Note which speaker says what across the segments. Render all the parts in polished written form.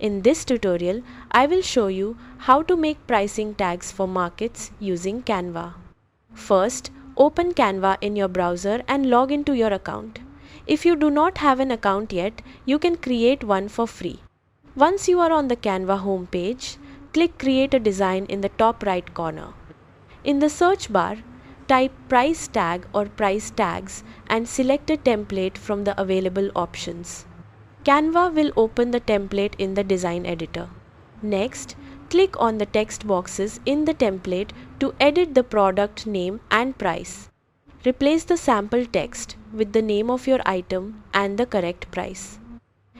Speaker 1: In this tutorial, I will show you how to make pricing tags for markets using Canva. First, open Canva in your browser and log into your account. If you do not have an account yet, you can create one for free. Once you are on the Canva homepage, click Create a Design in the top right corner. In the search bar, type price tag or price tags and select a template from the available options. Canva will open the template in the design editor. Next, click on the text boxes in the template to edit the product name and price. Replace the sample text with the name of your item and the correct price.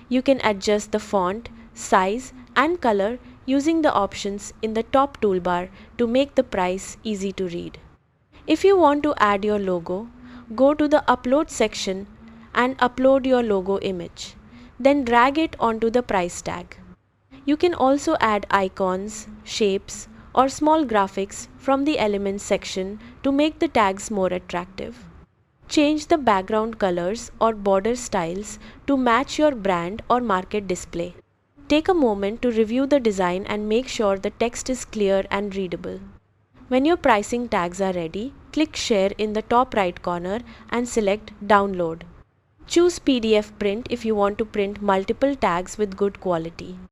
Speaker 1: You can adjust the font, size and color using the options in the top toolbar to make the price easy to read. If you want to add your logo, go to the Upload section and upload your logo image. Then drag it onto the price tag. You can also add icons, shapes, or small graphics from the Elements section to make the tags more attractive. Change the background colors or border styles to match your brand or market display. Take a moment to review the design and make sure the text is clear and readable. When your pricing tags are ready, click Share in the top right corner and select Download. Choose PDF print if you want to print multiple tags with good quality.